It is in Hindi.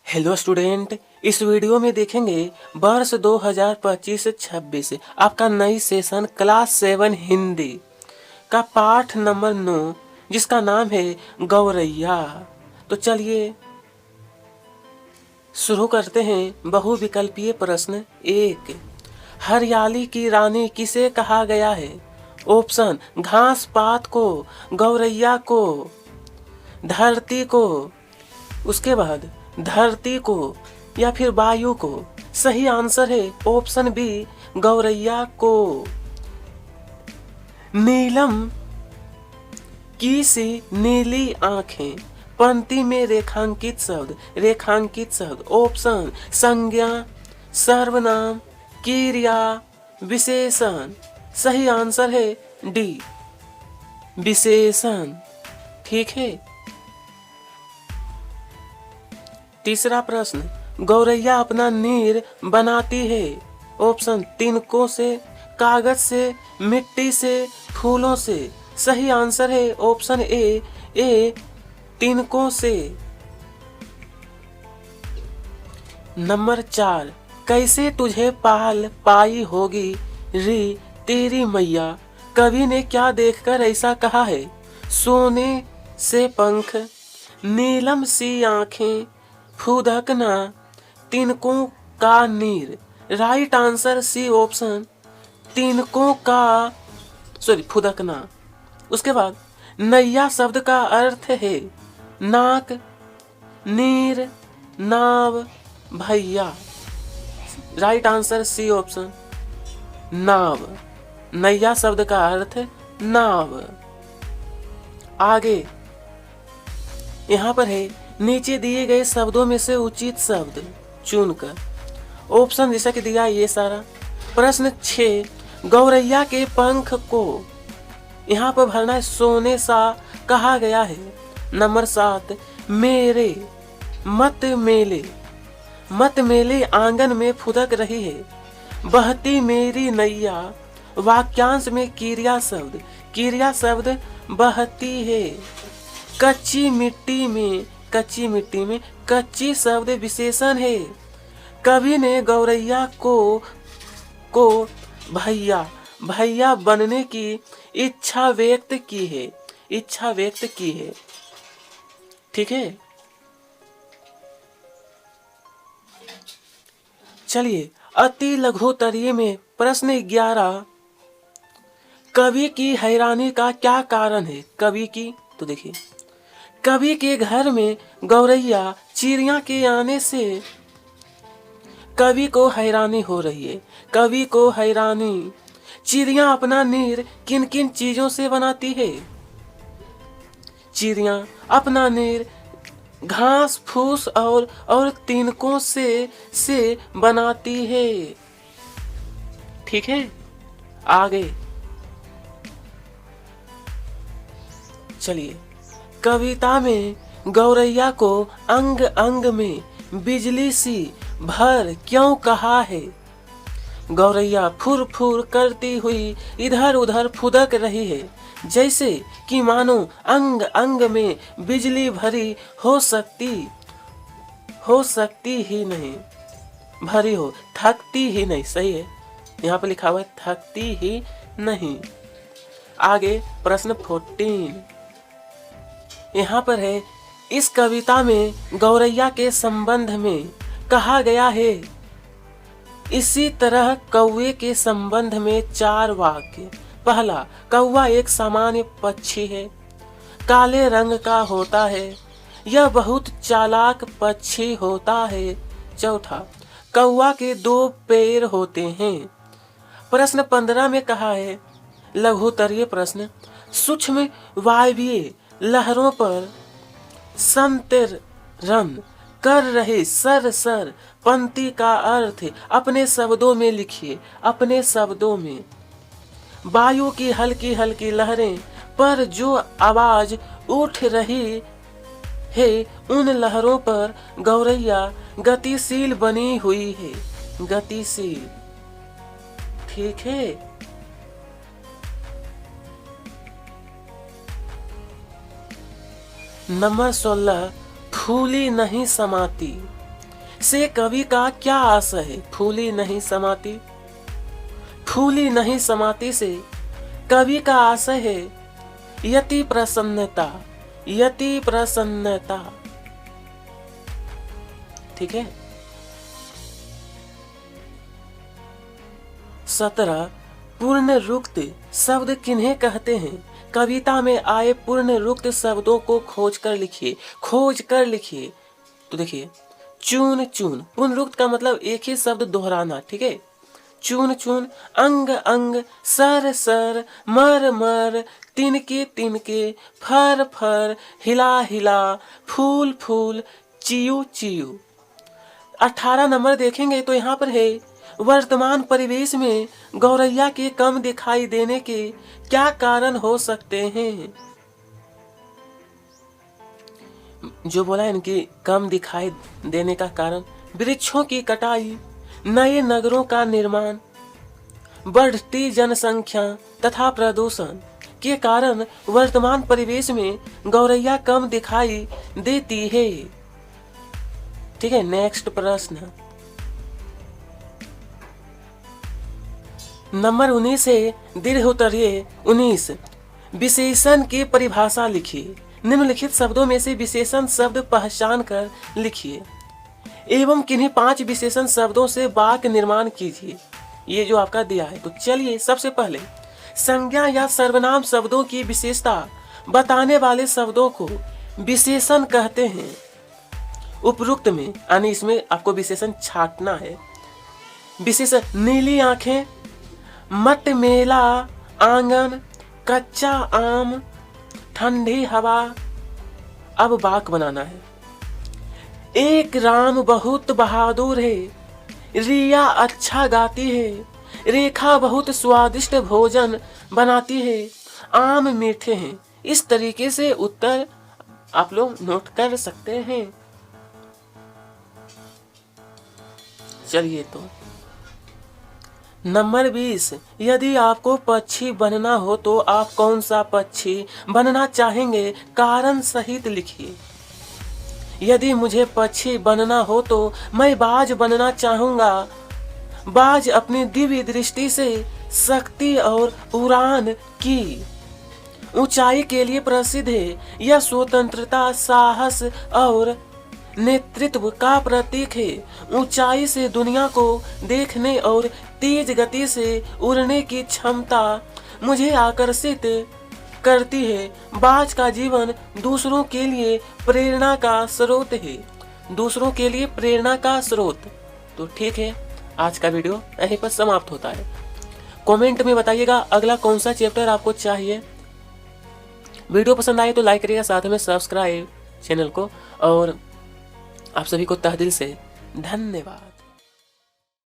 हेलो स्टूडेंट, इस वीडियो में देखेंगे वर्ष 2025-26 आपका नई सेशन क्लास 7 हिंदी का पाठ नंबर 9 जिसका नाम है गौरैया। तो चलिए शुरू करते हैं। बहुविकल्पीय प्रश्न 1, हरियाली की रानी किसे कहा गया है? ऑप्शन घास पात को, गौरैया को, धरती को, उसके बाद धरती को या फिर वायु को। सही आंसर है ऑप्शन बी, गौरैया को। नीलम की सी नीली आंखें, पंक्ति में रेखांकित शब्द ऑप्शन संज्ञा, सर्वनाम, क्रिया, विशेषण। सही आंसर है डी, विशेषण। ठीक है। तीसरा प्रश्न, गौरैया अपना नीर बनाती है? ऑप्शन तिनकों से, कागज से, मिट्टी से, फूलों से। सही आंसर है ऑप्शन ए तिनकों से। नंबर 4, कैसे तुझे पाल पाई होगी री तेरी मैया? कवि ने क्या देखकर ऐसा कहा है? सोने से पंख, नीलम सी आंखें, फुदकना, तिनकों का नीर। राइट आंसर सी ऑप्शन, तिनकों का फुदकना। उसके बाद नैया शब्द का अर्थ है नाक, नीर, नाव, भैया। राइट आंसर सी ऑप्शन, नाव। नैया शब्द का अर्थ नाव। आगे यहाँ पर है, नीचे दिए गए शब्दों में से उचित शब्द चुनकर। ऑप्शन जैसा कि दिया ये सारा। प्रश्न 6, गौरैया के पंख को यहाँ पर भरना है सोने सा कहा गया है। नंबर 7, मेरे मत मेले आंगन में फुदक रही है। बहती मेरी नैया, वाक्यांश में क्रिया शब्द बहती है। कच्ची मिट्टी में कच्ची शब्द विशेषण है। कवि ने गौरैया को भैया बनने की इच्छा व्यक्त की है। ठीक है। चलिए अति लघुत्तरीय में प्रश्न 11, कवि की हैरानी का क्या कारण है? तो देखिए, कवि के घर में गौरैया चिड़िया के आने से कवि को हैरानी हो रही है। कवि को हैरानी, चिड़िया अपना नीर किन किन चीजों से बनाती है? चिड़िया अपना नीर घास फूस और तिनकों से बनाती है। ठीक है। आगे चलिए, कविता में गौरैया को अंग अंग में बिजली सी भर क्यों कहा है? गौरैया फुर फुर करती हुई इधर उधर फुदक रही है, जैसे कि मानो अंग अंग में बिजली भरी हो सकती ही नहीं, भरी हो, थकती ही नहीं। सही है, यहाँ पर लिखा हुआ है थकती ही नहीं। आगे प्रश्न 14, यहाँ पर है, इस कविता में गौरैया के संबंध में कहा गया है। इसी तरह कौवे के संबंध में 4 वाक्य। पहला, कौवा एक सामान्य पक्षी है, काले रंग का होता है, यह बहुत चालाक पक्षी होता है। चौथा, कौवा के 2 पैर होते हैं। प्रश्न 15 में कहा है, लघुत्तरीय प्रश्न, सूक्ष्म वायवीय लहरों पर संतरण कर रहे सर पंक्ति का अर्थ अपने शब्दों में लिखिए। अपने शब्दों में, वायु की हल्की हल्की लहरें पर जो आवाज उठ रही है, उन लहरों पर गौरैया गतिशील बनी हुई है। गतिशील। ठीक है। नंबर 16, फूली नहीं समाती। से कवि का क्या आशय है? फूली नहीं समाती, फूली नहीं समाती से कवि का आशय है यति प्रसन्नता, यति प्रसन्नता। ठीक है। 17 पूर्ण रुक्त शब्द किन्हें कहते हैं? कविता में आए पूर्ण रुक्त शब्दों को खोज कर लिखिए, खोज कर लिखिए। तो देखिए, चून चून, पूर्ण रुक्त का मतलब एक ही शब्द दोहराना। ठीक है। चून चून, अंग अंग, सर सर, मर मर, तिनके तिनके, फर फर, हिला हिला, फूल फूल, चियू चियू। 18 नंबर देखेंगे तो यहाँ पर है वर्तमान परिवेश में गौरैया के कम दिखाई देने के क्या कारण हो सकते हैं? जो बोला है इनकी कम दिखाई देने का कारण वृक्षों की कटाई, नए नगरों का निर्माण, बढ़ती जनसंख्या तथा प्रदूषण के कारण वर्तमान परिवेश में गौरैया कम दिखाई देती है। ठीक है। नेक्स्ट प्रश्न नंबर 19 है दीर्घ उत्तरीय 19। विशेषण की परिभाषा लिखिए। निम्नलिखित शब्दों में से विशेषण शब्द पहचान कर लिखिए एवं किन्हीं 5 विशेषण शब्दों से वाक्य निर्माण कीजिए। ये जो आपका दिया है। तो चलिए, सबसे पहले संज्ञा या सर्वनाम शब्दों की विशेषता बताने वाले शब्दों को विशेषण कहते हैं। उपरोक्त में यानी इसमें आपको विशेषण छांटना है। विशेषण नीली आंखें, मट मेला आंगन, कच्चा आम, ठंडी हवा। अब वाक्य बनाना है। एक राम बहुत बहादुर है, रिया अच्छा गाती है, रेखा बहुत स्वादिष्ट भोजन बनाती है, आम मीठे हैं। इस तरीके से उत्तर आप लोग नोट कर सकते हैं। चलिए, तो नंबर 20। यदि आपको पक्षी बनना हो तो आप कौन सा पक्षी बनना चाहेंगे? कारण सहित लिखिए। यदि मुझे पक्षी बनना हो तो मैं बाज बनना चाहूंगा। बाज अपनी दिव्य दृष्टि से शक्ति और उड़ान की ऊंचाई के लिए प्रसिद्ध है। यह स्वतंत्रता, साहस और नेतृत्व का प्रतीक है। ऊंचाई से दुनिया को देखने और तेज गति से उड़ने की क्षमता मुझे आकर्षित करती है। बाज का जीवन दूसरों के लिए प्रेरणा का स्रोत है, दूसरों के लिए प्रेरणा का स्रोत। तो ठीक है, आज का वीडियो यहीं पर समाप्त होता है। कमेंट में बताइएगा अगला कौन सा चैप्टर आपको चाहिए। वीडियो पसंद आए तो लाइक करिएगा, साथ में सब्सक्राइब चैनल को। और आप सभी को तहे दिल से धन्यवाद।